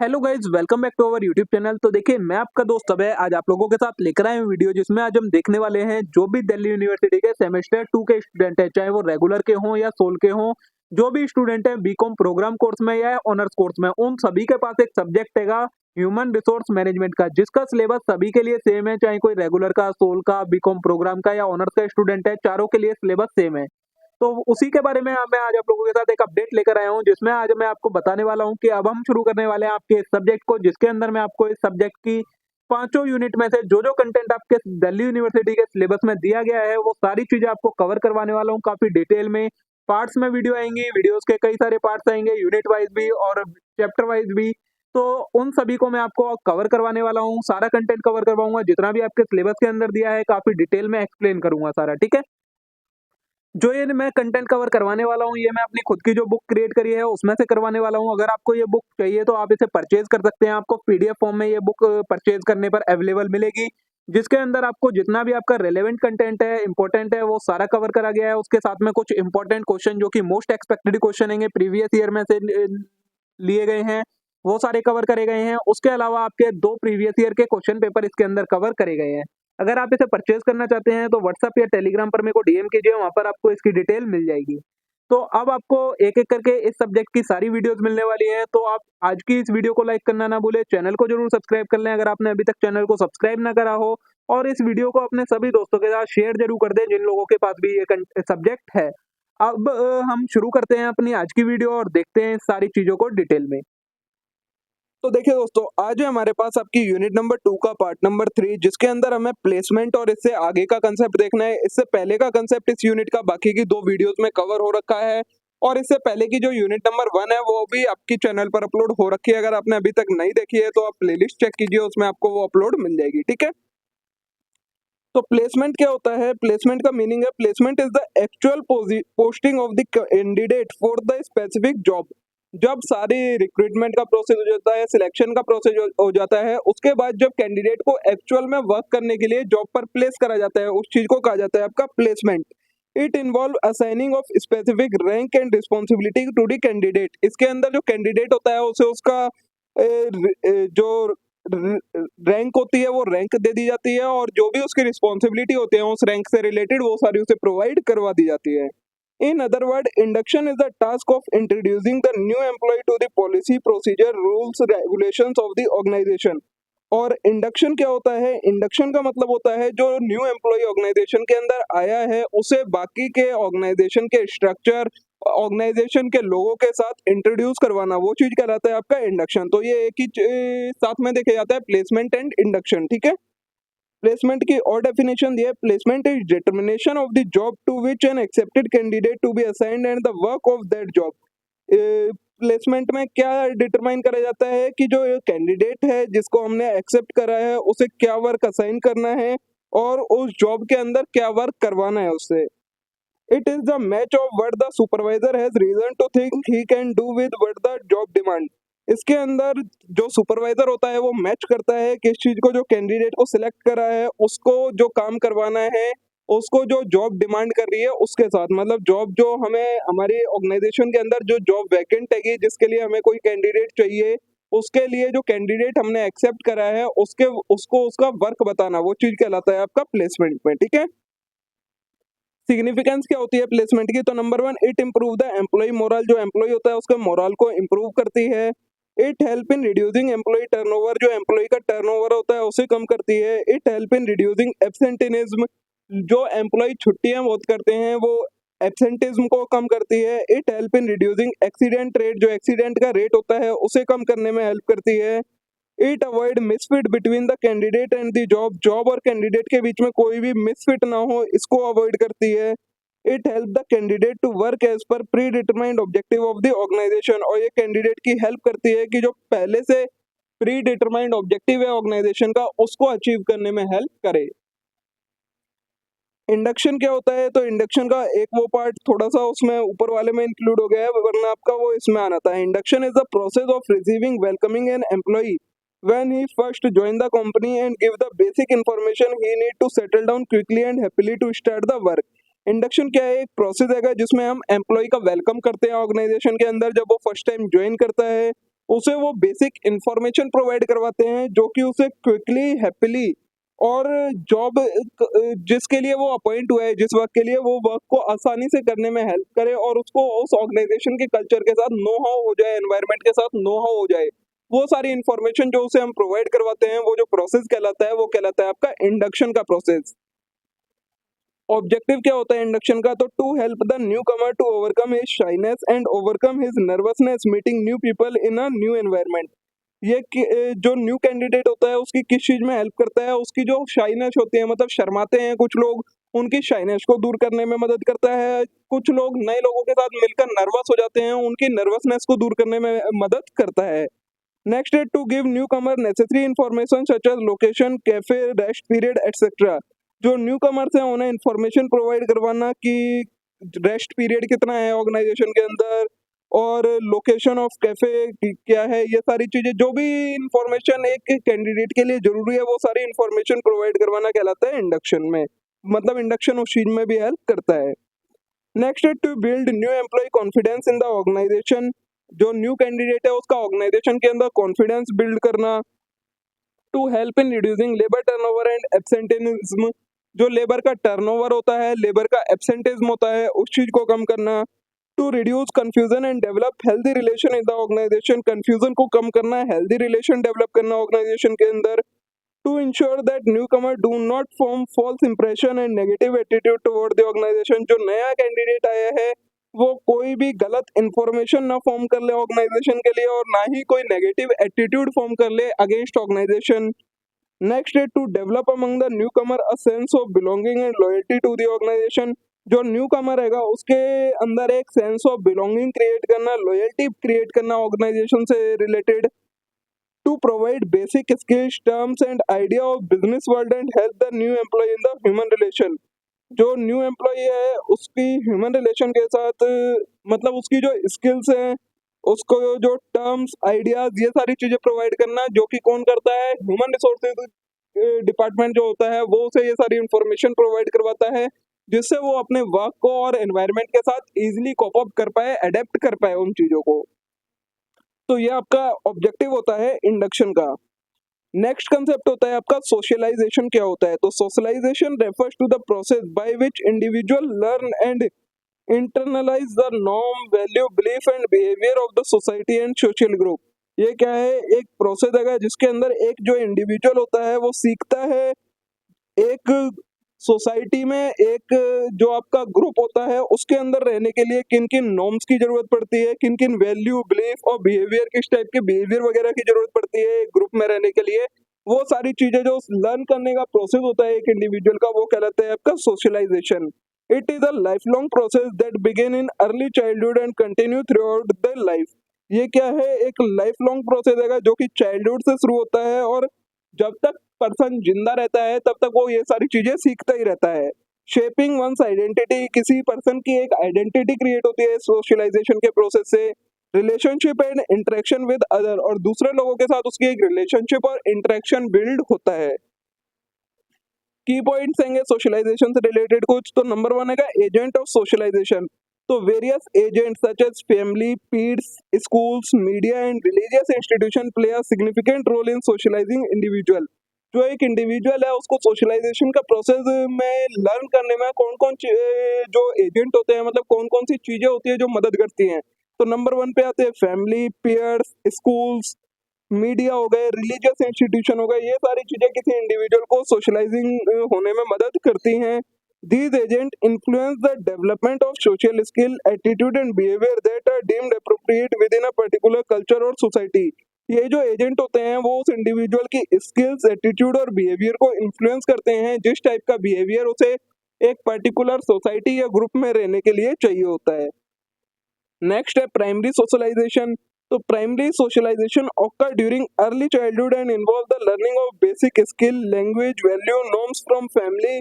Hello guys, welcome back to our YouTube channel. तो देखिए, मैं आपका दोस्त अभय आज आप लोगों के साथ लेकर आए हूँ वीडियो, जिसमें आज हम देखने वाले हैं जो भी दिल्ली यूनिवर्सिटी के सेमेस्टर 2 के स्टूडेंट हैं, चाहे वो रेगुलर के हों या सोल के हों। जो भी स्टूडेंट हैं बीकॉम प्रोग्राम कोर्स में या ऑनर्स कोर्स में, उन सभी के पास एक सब्जेक्ट हैगा ह्यूमन रिसोर्स मैनेजमेंट का, जिसका सिलेबस सभी के लिए सेम है। चाहे कोई रेगुलर का, सोल का, बीकॉम प्रोग्राम का या ऑनर्स का स्टूडेंट है, चारों के लिए सिलेबस सेम है। तो उसी के बारे में मैं आज आप लोगों के साथ एक अपडेट लेकर आया हूँ, जिसमें आज मैं आपको बताने वाला हूँ कि अब हम शुरू करने वाले हैं आपके इस सब्जेक्ट को, जिसके अंदर मैं आपको इस सब्जेक्ट की पांचों यूनिट में से जो जो कंटेंट आपके दिल्ली यूनिवर्सिटी के सिलेबस में दिया गया है, वो सारी चीजें आपको कवर करवाने वाला हूँ काफी डिटेल में। पार्ट्स में वीडियो आएंगी, वीडियोस के कई सारे पार्ट्स आएंगे, यूनिट वाइज भी और चैप्टर वाइज भी। तो उन सभी को मैं आपको कवर करवाने वाला हूँ, सारा कंटेंट कवर करवाऊंगा, जितना भी आपके सिलेबस के अंदर दिया है काफी डिटेल में एक्सप्लेन करूंगा सारा, ठीक है। जो ये मैं कंटेंट कवर करवाने वाला हूँ, ये मैं अपनी खुद की जो बुक क्रिएट करी है उसमें से करवाने वाला हूँ। अगर आपको ये बुक चाहिए तो आप इसे परचेज कर सकते हैं। आपको पीडीएफ फॉर्म में ये बुक परचेज करने पर अवेलेबल मिलेगी, जिसके अंदर आपको जितना भी आपका रेलेवेंट कंटेंट है, इंपॉर्टेंट है, वो सारा कवर करा गया है। उसके साथ में कुछ इंपॉर्टेंट क्वेश्चन जो कि मोस्ट एक्सपेक्टेड क्वेश्चन है प्रीवियस ईयर में से लिए गए हैं, वो सारे कवर करे गए हैं। उसके अलावा आपके 2 प्रीवियस ईयर के क्वेश्चन पेपर इसके अंदर कवर करे गए हैं। अगर आप इसे परचेज करना चाहते हैं तो व्हाट्सएप या टेलीग्राम पर मेरे को डीएम कीजिए, वहां पर आपको इसकी डिटेल मिल जाएगी। तो अब आपको एक-एक करके इस सब्जेक्ट की सारी वीडियोस मिलने वाली है। तो आप आज की इस वीडियो को लाइक करना ना भूलें, चैनल को जरूर सब्सक्राइब कर लें अगर आपने अभी तक चैनल को सब्सक्राइब ना करा हो, और इस वीडियो को अपने सभी दोस्तों के साथ शेयर जरूर कर दें जिन लोगों के पास भी ये सब्जेक्ट है। अब हम शुरू करते हैं अपनी आज की वीडियो और देखते हैं सारी चीजों को डिटेल में। तो देखिए दोस्तों, आज है हमारे पास आपकी यूनिट नंबर 2 का पार्ट नंबर 3, जिसके अंदर हमें प्लेसमेंट और इससे आगे का कंसेप्ट देखना है। इससे पहले का कंसेप्ट इस यूनिट का बाकी की 2 वीडियोस में कवर हो रखा है, और इससे पहले की जो यूनिट नंबर 1 है वो भी आपकी चैनल पर अपलोड हो रखी है। अगर आपने अभी तक नहीं देखी है तो आप प्लेलिस्ट चेक कीजिए, उसमें आपको वो अपलोड मिल जाएगी, ठीक है। तो प्लेसमेंट क्या होता है? प्लेसमेंट का मीनिंग है, placement is the actual posting of the candidate for the specific job. जब सारी रिक्रूटमेंट का प्रोसेस हो जाता है, सिलेक्शन का प्रोसेस हो जाता है, उसके बाद जब कैंडिडेट को एक्चुअल में वर्क करने के लिए जॉब पर प्लेस करा जाता है, उस चीज को कहा जाता है आपका placement. It involve assigning of specific rank and responsibility to the candidate. इसके अंदर जो कैंडिडेट होता है उसे उसका जो रैंक होती है वो रैंक दे दी जाती है, और जो भी उसकी रिस्पॉन्सिबिलिटी होती है उस रैंक से रिलेटेड वो सारी उसे प्रोवाइड करवा दी जाती है। In other words, induction is the task of introducing the new employee to the policy, procedure, rules, regulations of the organization. और इंडक्शन क्या होता है? इंडक्शन का मतलब होता है जो न्यू एम्प्लॉय ऑर्गेनाइजेशन के अंदर आया है उसे बाकी के ऑर्गेनाइजेशन के स्ट्रक्चर, ऑर्गेनाइजेशन के लोगों के साथ इंट्रोड्यूस करवाना, वो चीज कहलाता है आपका इंडक्शन। तो ये एक ही साथ में देखा जाता है, प्लेसमेंट एंड इंडक्शन, ठीक है। प्लेसमेंट की और डेफिनेशन दी है, placement is determination of the job to which an accepted candidate to be assigned and the work of that job. Placement में क्या डिटरमाइन करा जाता है कि जो कैंडिडेट है जिसको हमने एक्सेप्ट करा है उसे क्या वर्क असाइन करना है और उस जॉब के अंदर क्या वर्क करवाना है उससे। It is the match of what the supervisor has reason to think he can do with what the job demand. इसके अंदर जो सुपरवाइजर होता है वो मैच करता है किस चीज को जो कैंडिडेट को सिलेक्ट करा है उसको जो काम करवाना है, उसको जो जॉब डिमांड कर रही है उसके साथ। मतलब जॉब जो हमें हमारी ऑर्गेनाइजेशन के अंदर जो जॉब वैकेंट है जिसके लिए हमें कोई कैंडिडेट चाहिए, उसके लिए जो कैंडिडेट हमने एक्सेप्ट करा है उसके उसको उसका वर्क बताना, वो चीज कहलाता है आपका प्लेसमेंट में, ठीक है। सिग्निफिकेंस क्या होती है प्लेसमेंट की? तो number 1, it improve the employee morale. जो एम्प्लॉय होता है उसके मोरल को इम्प्रूव करती है। It help in reducing employee turnover. जो एम्प्लॉय का टर्नओवर होता है उसे कम करती है। It help in reducing absenteeism. जो एम्प्लॉय छुट्टियां बहुत करते हैं वो एब्सेंटिज्म को कम करती है। It help in reducing accident rate. जो एक्सीडेंट का रेट होता है उसे कम करने में हेल्प करती है। It avoid misfit between the candidate and the job. Job और कैंडिडेट के बीच में कोई भी मिसफिट ना हो, इसको अवॉइड करती है। It help the candidate to work as per predetermined objective of the organisation. और ये कैंडिडेट की हेल्प करती है कि जो पहले से प्री डिटरमाइंड ऑब्जेक्टिव है ऑर्गेनाइजेशन का उसको अचीव करने में हेल्प करे। इंडक्शन क्या होता है? तो इंडक्शन का एक वो पार्ट थोड़ा सा उसमें ऊपर वाले में इंक्लूड हो गया है, वरना आपका वो इसमें आना था। Induction is the process of receiving welcoming an employee when he first join the company and give the basic information he need to settle down quickly and happily to start the work। Induction क्या है? एक process है जिसमें हम employ का welcome करते हैं organisation के अंदर जब वो फर्स्ट टाइम ज्वाइन करता है। उसे वो बेसिक इंफॉर्मेशन प्रोवाइड करवाते हैं जो कि उसे क्विकली, हैप्पीली और जॉब जिसके लिए वो अपॉइंट हुआ है, जिस वर्क के लिए वो वर्क को आसानी से करने में हेल्प करे और उसको उस ऑर्गेनाइजेशन के कल्चर के साथ नो हाउ हो जाए, एनवायरनमेंट के साथ नो हाउ हो जाए। वो सारी इंफॉर्मेशन जो उसे हम प्रोवाइड करवाते हैं, वो जो प्रोसेस कहलाता है वो कहलाता है आपका इंडक्शन का प्रोसेस। ऑब्जेक्टिव क्या होता है इंडक्शन का? तो to help the newcomer to overcome his shyness and overcome his nervousness meeting new people in a new environment. जो न्यू कैंडिडेट होता है उसकी किस चीज में हेल्प करता है? उसकी जो शाइनेस होती है, मतलब शर्माते हैं कुछ लोग, उनकी शाइनेस को दूर करने में मदद करता है। कुछ लोग नए लोगों के साथ मिलकर नर्वस हो जाते हैं, उनकी नर्वसनेस को दूर करने में मदद करता है। नेक्स्ट है to give newcomer necessary information such as location, cafe, rest period etcetera. जो न्यू कमर्स हैं उन्हें इन्फॉर्मेशन प्रोवाइड करवाना कि रेस्ट पीरियड कितना है ऑर्गेनाइजेशन के अंदर और लोकेशन ऑफ कैफे क्या है, ये सारी चीजें जो भी इंफॉर्मेशन एक कैंडिडेट के लिए जरूरी है वो सारी इंफॉर्मेशन प्रोवाइड करवाना कहलाता है इंडक्शन में। मतलब इंडक्शन उस चीज में भी हेल्प करता है। नेक्स्ट है to build new employee confidence in the organisation. जो न्यू कैंडिडेट है उसका ऑर्गेनाइजेशन के अंदर कॉन्फिडेंस बिल्ड करना। To help in reducing labour turnover and absenteeism. जो लेबर का टर्नओवर होता है, लेबर का एब्सेंटिज्म होता है, उस चीज को कम करना। To reduce confusion and develop healthy relation in the organisation. Confusion को कम करना, हेल्दी रिलेशन डेवलप करना ऑर्गेनाइजेशन के अंदर। To ensure that newcomer do not form false impression and negative attitude toward the organisation. जो नया कैंडिडेट आया है वो कोई भी गलत इंफॉर्मेशन ना फॉर्म कर ले ऑर्गेनाइजेशन के लिए और ना ही कोई नेगेटिव एटीट्यूड फॉर्म कर ले अगेंस्ट ऑर्गेनाइजेशन। नेक्स्ट है to develop among the newcomer a sense of belonging and loyalty to the organisation. जो न्यू कमर रहेगा उसके अंदर एक सेंस ऑफ बिलोंगिंग क्रिएट करना, लॉयल्टी क्रिएट करना ऑर्गेनाइजेशन से related. To provide basic skills, terms and idea of business world and help the new employ in the human relation. जो new employ है उसकी ह्यूमन रिलेशन के साथ मतलब उसकी जो स्किल्स हैं, उसको जो टर्म्स, आइडियाज, ये सारी चीजें प्रोवाइड करना जो कि कौन करता है? ह्यूमन रिसोर्सेज डिपार्टमेंट जो होता है वो उसे ये सारी इंफॉर्मेशन प्रोवाइड करवाता है जिससे वो अपने वर्क को और एनवायरनमेंट के साथ इजीली कोप अप कर पाए, अडेप्ट कर पाए उन चीजों को। तो ये आपका ऑब्जेक्टिव होता है इंडक्शन का। नेक्स्ट कंसेप्ट होता है आपका सोशलाइजेशन। क्या होता है? तो socialisation refers to the process by which individual learn and internalize the norm, value, belief and behavior of the society and social group। ये क्या है? एक प्रोसेस है जिसके अंदर एक जो इंडिविजुअल होता है वो सीखता है एक सोसाइटी में, एक जो आपका ग्रुप होता है उसके अंदर रहने के लिए किन किन नॉर्म्स की जरूरत पड़ती है, किन किन वैल्यू, बिलीफ और बिहेवियर, किस टाइप के बिहेवियर वगैरह की जरूरत पड़ती है एक ग्रुप में रहने के लिए। वो सारी चीजें जो लर्न करने का प्रोसेस होता है एक इंडिविजुअल का वो कहलाता है आपका socialisation. It is a lifelong process that begin in early childhood and continue throughout the life. ये क्या है? एक लाइफ लॉन्ग प्रोसेस है जो कि चाइल्डहुड से शुरू होता है और जब तक पर्सन जिंदा रहता है तब तक वो ये सारी चीजें सीखता ही रहता है। शेपिंग वंस आइडेंटिटी, किसी पर्सन की एक आइडेंटिटी क्रिएट होती है सोशलाइजेशन के प्रोसेस से। Relationship and interaction with other, और दूसरे लोगों के साथ उसकी एक रिलेशनशिप और इंटरेक्शन बिल्ड होता है। की पॉइंट्स हैं सोशलाइजेशन से रिलेटेड कुछ। तो नंबर 1 है एजेंट ऑफ सोशलाइजेशन। तो various agents such as family, peers, schools, media and religious institution play a significant role in socialising individual. जो एक इंडिविजुअल है उसको सोशलाइजेशन का प्रोसेस में लर्न करने में कौन कौन जो एजेंट होते हैं, मतलब कौन कौन सी चीजें होती है जो मदद करती हैं। तो नंबर 1 पे आते हैं फैमिली, पीयर्स, स्कूल्स, मीडिया हो गए, रिलीजियस इंस्टीट्यूशन हो गए। ये सारी चीजें किसी इंडिविजुअल को सोशलाइजिंग होने में मदद करती हैं। These agent influence the development of social skill, attitude and behaviour that are deemed appropriate within a particular culture और सोसाइटी। ये जो एजेंट होते हैं वो उस इंडिविजुअल की स्किल्स, एटीट्यूड और बिहेवियर को इन्फ्लुएंस करते हैं, जिस टाइप का बिहेवियर उसे एक पर्टिकुलर सोसाइटी या ग्रुप में रहने के लिए चाहिए होता है। नेक्स्ट है प्राइमरी सोशलाइजेशन। तो primary socialisation occur during early childhood and involve the learning of basic skill, language, value, norms from family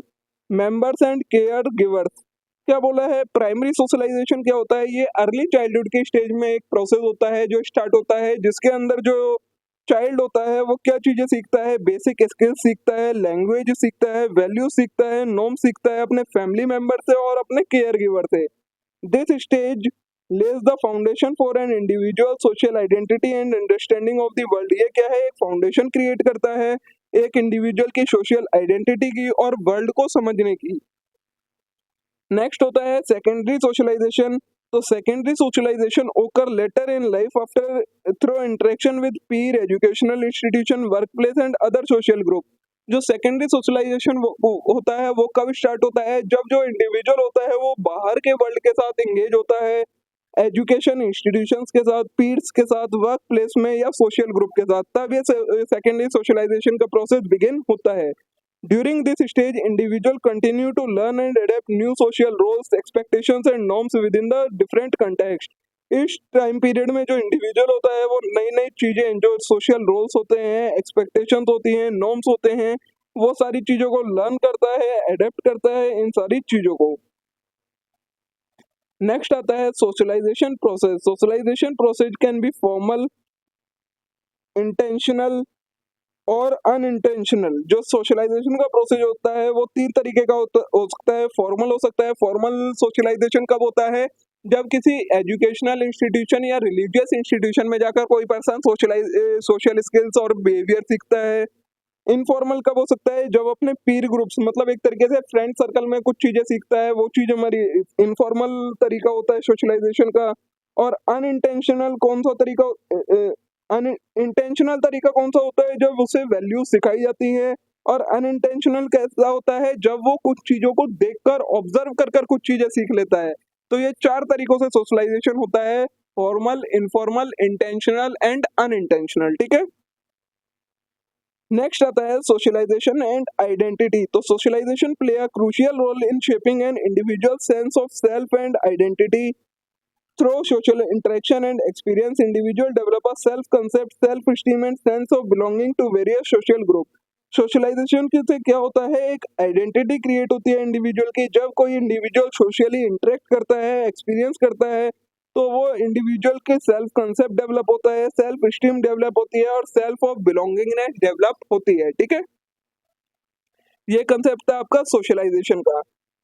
members and caregivers. क्या बोला है? प्राइमरी सोशलाइजेशन क्या होता है? ये अर्ली चाइल्डहुड के स्टेज में एक प्रोसेस होता है जो स्टार्ट होता है, जिसके अंदर जो चाइल्ड होता है वो क्या चीजें सीखता है? बेसिक स्किल सीखता है, लैंग्वेज सीखता है, वैल्यू सीखता है, नॉर्म सीखता है अपने फैमिली मेंबर से और अपने केयर गिवर से। This stage lays the foundation for an individual social identity and understanding of the world। ये क्या है, एक फाउंडेशन क्रिएट करता है एक इंडिविजुअल की सोशल आइडेंटिटी की और वर्ल्ड को समझने की। नेक्स्ट होता है सेकेंडरी सोशलाइजेशन। तो secondary socialisation occur later in life after through interaction with peer, educational institution, work place and other social group. जो सेकेंडरी सोशलाइजेशन होता है वो कब स्टार्ट होता है, जब जो इंडिविजुअल होता है वो बाहर के वर्ल्ड के साथ एंगेज होता है, एजुकेशन इंस्टीट्यूशंस के साथ, पीर्स के साथ, वर्क प्लेस में या सोशल ग्रुप के साथ, तब ये सेकेंडरी सोशलाइजेशन का प्रोसेस बिगिन होता है। During this stage, individual continue to learn and adapt new social roles, expectations and norms within the different context। इस टाइम पीरियड में जो इंडिविजुअल होता है वो नई नई चीजें, जो सोशल रोल्स होते हैं, एक्सपेक्टेशंस होती हैं, नॉर्म्स होते हैं, वो सारी चीजों को लर्न करता है, अडेप्ट करता है इन सारी चीजों को। नेक्स्ट आता है socialisation process. Socialisation process can be formal, intentional और अनइंटेंशनल। जो सोशलाइजेशन का प्रोसेस होता है वो तीन तरीके का हो सकता है। फॉर्मल हो सकता है। फॉर्मल सोशलाइजेशन कब होता है, जब किसी एजुकेशनल इंस्टीट्यूशन या रिलीजियस इंस्टीट्यूशन में जाकर कोई पर्सन सोशल स्किल्स और बिहेवियर सीखता है। इनफॉर्मल कब हो सकता है, जब अपने पीर ग्रुप्स, मतलब एक तरीके से फ्रेंड सर्कल में कुछ चीजें सीखता है, वो चीज हमारी इनफॉर्मल तरीका होता है सोशलाइजेशन का। और अनइंटेंशनल कौन सा तरीका, अनइंटेंशनल तरीका कौन सा होता है, जब उसे वैल्यूज सिखाई जाती हैं। और अनइंटेंशनल कैसा होता है, जब वो कुछ चीजों को देखकर, ऑब्जर्व कर कर कुछ चीजें सीख लेता है। तो ये चार तरीकों से सोशलाइजेशन होता है, formal, informal, intentional and unintentional. ठीक है। नेक्स्ट आता है सोशलाइजेशन एंड आइडेंटिटी। तो socialisation play a crucial role in shaping an individual sense of self and identity. Through social interaction and experience, individual develop a self-concept, self-esteem and sense of belonging to various social group। Socialisation से क्या होता है, एक identity create होती है individual की। जब कोई इंडिविजुअल सोशली इंटरेक्ट करता है, एक्सपीरियंस करता है, तो वो इंडिविजुअल के सेल्फ कंसेप्ट डेवलप होता है, सेल्फ स्टीम डेवलप होती है और सेल्फ ऑफ बिलोंगिंगनेस डेवलप होती है। ठीक है, ये कंसेप्ट है आपका सोशलाइजेशन का।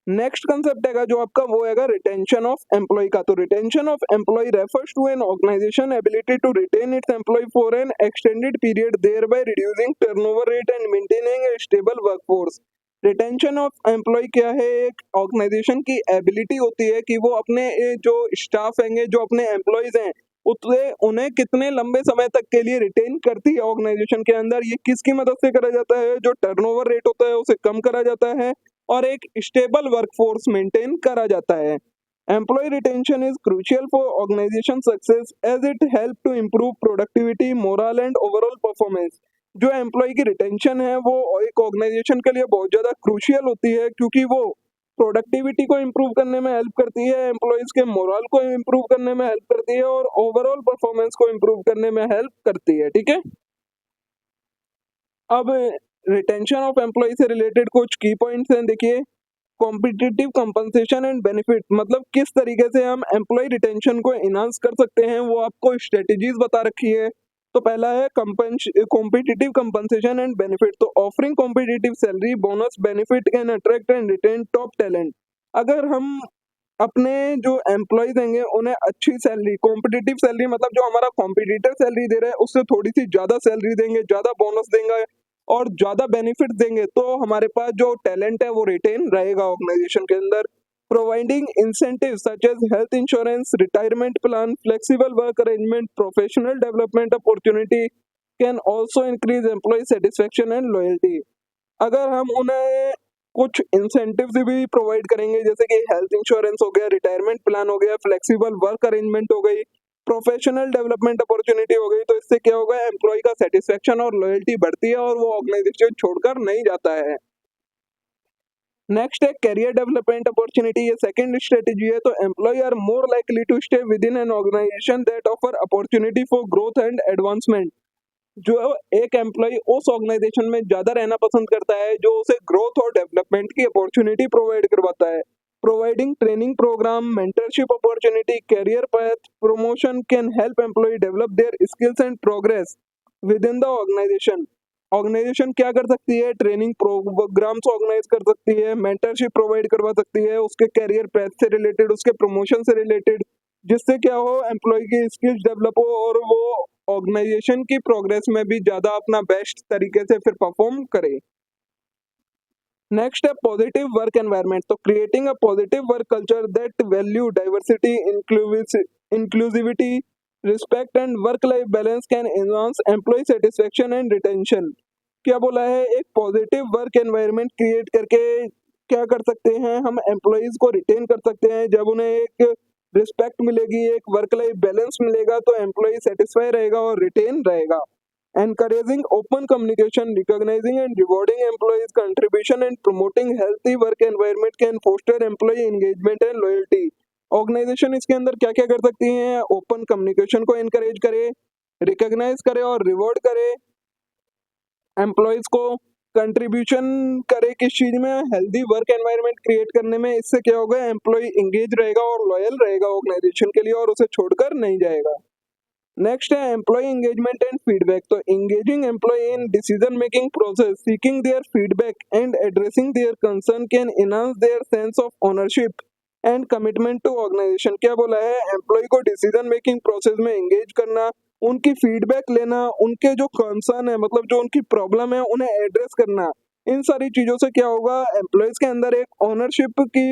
नेक्स्ट कंसेप्ट है जो आपका वो है रिटेंशन ऑफ एम्प्लॉय का। तो retention of employ refers to an organisation ability to retain its employ for an extended period, thereby reducing turnover rate and maintaining a stable workforce. Retention of employ क्या है, एक organisation की ability होती है कि वो अपने जो स्टाफ हैं, जो अपने एम्प्लॉयज हैं, उन्हें कितने लंबे समय तक के लिए रिटेन करती है ऑर्गेनाइजेशन के अंदर। ये किसकी मदद से करा जाता है, जो टर्नओवर रेट होता है उसे कम करा जाता है और एक स्टेबल वर्कफोर्स मेंटेन करा जाता है। Employ retention is crucial for organisation success as it help to improve productivity, morale and overall performance. जो एम्प्लॉय की रिटेंशन है वो एक ऑर्गेनाइजेशन के लिए बहुत ज्यादा क्रूशियल होती है, क्योंकि वो प्रोडक्टिविटी को इम्प्रूव करने में हेल्प करती है, एम्प्लॉयज के मोरल को इम्प्रूव करने में हेल्प करती है और ओवरऑल परफॉर्मेंस को इम्प्रूव करने में हेल्प करती है। ठीक है, अब रिटेंशन ऑफ एम्प्लॉय से रिलेटेड कुछ की पॉइंट्स हैं। देखिए, कॉम्पिटिटिव कंपनसेशन एंड बेनिफिट, मतलब किस तरीके से हम एम्प्लॉय रिटेंशन को इनहांस कर सकते हैं, वो आपको स्ट्रेटेजीज बता रखी है। तो पहला है कॉम्पिटिटिव कंपनसेशन एंड बेनिफिट। तो offering competitive salary, bonus, benefit can attract and retain top talent. अगर हम अपने जो एम्प्लॉयज होंगे उन्हें अच्छी सैलरी, कॉम्पिटिटिव सैलरी मतलब जो हमारा कॉम्पिटिटर सैलरी दे रहा है उससे थोड़ी सी ज्यादा सैलरी देंगे, ज्यादा बोनस देंगे और ज्यादा बेनिफिट देंगे, तो हमारे पास जो टैलेंट है वो रिटेन रहेगा ऑर्गेनाइजेशन के अंदर। Providing incentive such as health insurance, retirement plan, flexible work arrangement, professional development opportunity can also increase employ satisfaction and loyalty. अगर हम उन्हें कुछ इंसेंटिव्स भी प्रोवाइड करेंगे, जैसे कि हेल्थ इंश्योरेंस हो गया, रिटायरमेंट प्लान हो गया, फ्लेक्सिबल वर्क अरेंजमेंट हो गई, प्रोफेशनल डेवलपमेंट अपॉर्चुनिटी हो गई, तो इससे क्या होगा, एम्प्लॉय का सेटिस्फेक्शन और लॉयल्टी बढ़ती है और वो ऑर्गेनाइजेशन छोड़कर नहीं जाता है। नेक्स्ट है कैरियर डेवलपमेंट अपॉर्चुनिटी। ये सेकंड स्ट्रेटेजी है। तो employee are more likely to stay within an organisation that offer opportunity for growth and advancement. जो एक एम्प्लॉय उस ऑर्गेनाइजेशन में ज्यादा रहना पसंद करता है जो उसे ग्रोथ और डेवलपमेंट की अपॉर्चुनिटी प्रोवाइड करवाता है। Providing training programme, mentorship opportunity, career path, promotion can help employee develop their skills and progress within the organisation. Organisation क्या कर सकती है, ट्रेनिंग प्रोग्राम्स ऑर्गेनाइज कर सकती है, मेंटरशिप प्रोवाइड करवा सकती है, उसके कैरियर पैथ से रिलेटेड, उसके प्रमोशन से रिलेटेड जिससे क्या हो, एम्प्लॉय की स्किल्स डेवलप हो और वो ऑर्गेनाइजेशन की प्रोग्रेस में भी ज़्यादा अपना बेस्ट तरीके से फिर परफॉर्म करे। नेक्स्ट है पॉजिटिव वर्क एनवायरनमेंट। तो creating a positive work culture that value diversity, inclusivity, respect and work life balance can enhance employee satisfaction and retention. क्या बोला है, एक पॉजिटिव वर्क एनवायरनमेंट क्रिएट करके क्या कर सकते हैं हम, एम्प्लॉयज को रिटेन कर सकते हैं। जब उन्हें एक रिस्पेक्ट मिलेगी, एक वर्क लाइफ बैलेंस मिलेगा, तो एम्प्लॉय सेटिस्फाई रहेगा और रिटेन रहेगा। Encouraging open communication, recognizing and rewarding employees' contribution, and promoting healthy work environment can foster employee engagement and loyalty. Organisation इसके अंदर क्या क्या कर सकती हैं, ओपन कम्युनिकेशन को इनकरेज करे, रिकॉग्नाइज करे और रिवॉर्ड करे एम्प्लॉयज को, कंट्रीब्यूशन करे किस चीज में, हेल्दी वर्क एनवायरनमेंट क्रिएट करने में। इससे क्या होगा, एम्प्लॉय इंगेज रहेगा और लॉयल रहेगा ऑर्गेनाइजेशन के लिए और उसे छोड़कर नहीं जाएगा। नेक्स्ट है एम्प्लॉय एंगेजमेंट एंड फीडबैक। तो engaging employee in decision making process, seeking their feedback and addressing their concern can enhance their sense of ownership and commitment to organisation. क्या बोला है, एम्प्लॉय को डिसीजन मेकिंग प्रोसेस में engage करना, उनकी feedback लेना, उनके जो कंसर्न है मतलब जो उनकी प्रॉब्लम है उन्हें एड्रेस करना। इन सारी चीजों से क्या होगा, एम्प्लॉयज के अंदर एक ओनरशिप की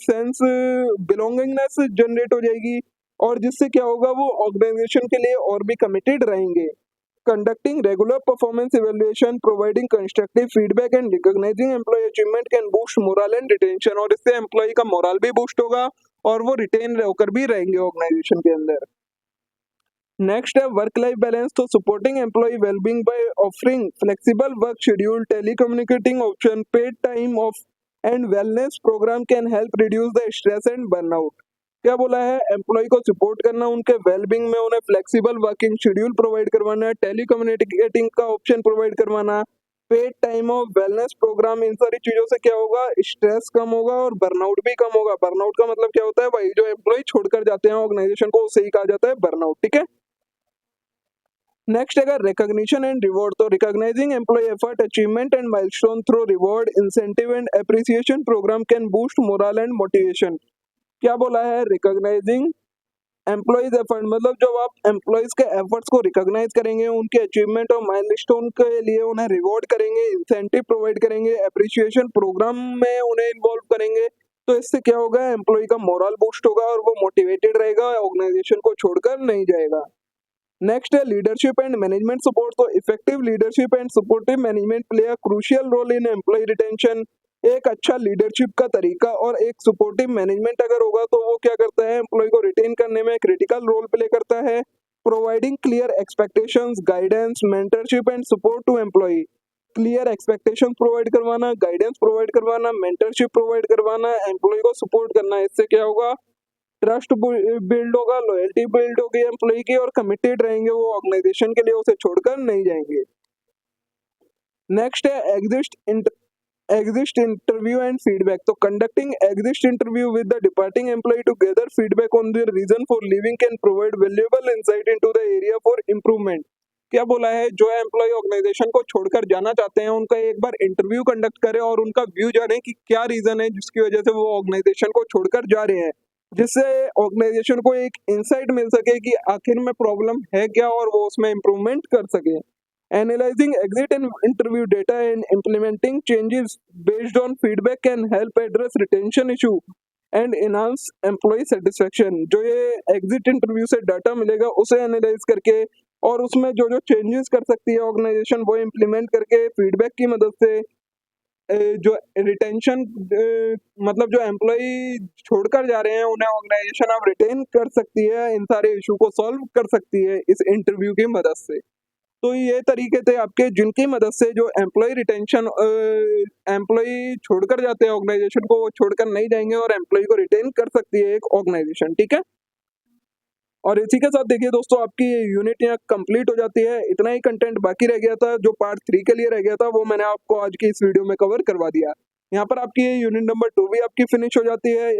सेंस, बिलोंगिंगनेस जनरेट हो जाएगी और जिससे क्या होगा, वो ऑर्गेनाइजेशन के लिए और भी कमिटेड रहेंगे। Conducting regular performance evaluation, providing constructive feedback and recognising employee achievement can boost morale and retention. और इससे एम्प्लॉय का मोरल भी बूस्ट होगा और वो रिटेन होकर भी रहेंगे ऑर्गेनाइजेशन के अंदर। नेक्स्ट है वर्क लाइफ बैलेंस। तो supporting employee wellbeing by offering flexible work schedule, telecommunicating option, paid time off and wellness programme can help reduce the stress and burnout. क्या बोला है, एम्प्लॉय को सपोर्ट करना, उनके वेलबींग में उन्हें फ्लेक्सिबल वर्किंग शेड्यूल प्रोवाइड करवाना, टेलीकम्युनिकेटिंग का ऑप्शन प्रोवाइड करवाना, paid time off wellness programme. इन सारी चीजों से क्या होगा, स्ट्रेस कम होगा और बर्नआउट भी कम होगा। बर्नआउट का मतलब क्या होता है भाई, जो एम्प्लॉय छोड़कर जाते हैं ऑर्गेनाइजेशन को, उसे ही कहा जाता है बर्नआउट। ठीक है। नेक्स्ट अगर रिकॉग्निशन एंड रिवॉर्ड। तो recognising employee effort, achievement and milestone through reward, incentive and appreciation programme can boost morale and motivation. क्या बोला है, रिकॉग्नाइजिंग एम्प्लॉयज एफर्ट मतलब जब आप एम्प्लॉयज के एफर्ट्स को रिकॉग्नाइज करेंगे, उनके अचीवमेंट और माइलस्टोन के लिए उन्हें रिवॉर्ड करेंगे, इंसेंटिव प्रोवाइड करेंगे, एप्रिसिएशन प्रोग्राम में उन्हें इन्वॉल्व करेंगे, तो इससे क्या होगा, एम्प्लॉय का मोरल बूस्ट होगा और वो मोटिवेटेड रहेगा, ऑर्गेनाइजेशन को छोड़कर नहीं जाएगा। नेक्स्ट है लीडरशिप एंड मैनेजमेंट सपोर्ट। तो effective leadership and supportive management play a crucial role in employee retention. एक अच्छा लीडरशिप का तरीका और एक सपोर्टिव मैनेजमेंट अगर होगा तो वो क्या करता है, एम्प्लॉय को रिटेन करने में क्रिटिकल रोल प्ले करता है। Providing clear expectations, guidance, mentorship and support to employee. Clear expectations provide करवाना, गाइडेंस प्रोवाइड करवाना, मेंटरशिप प्रोवाइड करवाना, एम्प्लॉय को सपोर्ट करना। इससे क्या होगा, ट्रस्ट बिल्ड होगा, लॉयल्टी बिल्ड होगी एम्प्लॉय की और कमिटेड रहेंगे वो ऑर्गेनाइजेशन के लिए, उसे छोड़कर नहीं जाएंगे। नेक्स्ट है एग्जिस्ट इंटरव्यू एंड फीडबैक। तो conducting exit interview with the departing employee to gather feedback on their reason for leaving can provide valuable insight into the area for improvement. क्या बोला है, जो एम्प्लॉय ऑर्गेनाइजेशन को छोड़कर जाना चाहते हैं उनका एक बार इंटरव्यू कंडक्ट करें और उनका व्यू जाने कि क्या रीजन है जिसकी वजह से वो ऑर्गेनाइजेशन को छोड़कर जा रहे हैं, जिससे ऑर्गेनाइजेशन को एक इंसाइट मिल सके कि आखिर में प्रॉब्लम है क्या और वो उसमें इंप्रूवमेंट कर सके। Analysing exit and interview data and implementing changes based on feedback can help address retention issue and enhance employee satisfaction. जो ये एग्जिट इंटरव्यू से डाटा मिलेगा उसे एनालाइज करके और उसमें जो जो चेंजेस कर सकती है ऑर्गेनाइजेशन वो इम्प्लीमेंट करके फीडबैक की मदद से जो रिटेंशन मतलब जो एम्प्लॉय छोड़कर जा रहे हैं उन्हें ऑर्गेनाइजेशन अब रिटेन कर सकती है, इन सारे इशू को सॉल्व कर सकती है इस इंटरव्यू की मदद से। तो ये तरीके थे आपके जिनकी मदद से जो एम्प्लॉय रिटेंशन, एम्प्लॉय छोड़कर जाते हैं ऑर्गेनाइजेशन को, वो छोड़कर नहीं जाएंगे और एम्प्लॉय को रिटेन कर सकती है एक ऑर्गेनाइजेशन। ठीक है। और इसी के साथ देखिए दोस्तों, आपकी ये यूनिट यहाँ कंप्लीट हो जाती है। इतना ही कंटेंट बाकी रह गया था, जो पार्ट 3 के लिए रह गया था वो मैंने आपको आज की इस वीडियो में कवर करवा दिया। यहाँ पर आपकी ये यूनिट नंबर 2 भी आपकी फिनिश हो जाती है।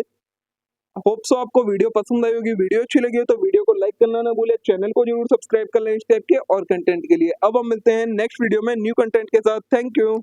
होप सो आपको वीडियो पसंद आई होगी। वीडियो अच्छी लगी हो तो वीडियो को लाइक करना ना भूले, चैनल को जरूर सब्सक्राइब कर लें इस टाइप के और कंटेंट के लिए। अब हम मिलते हैं नेक्स्ट वीडियो में न्यू कंटेंट के साथ। Thank you.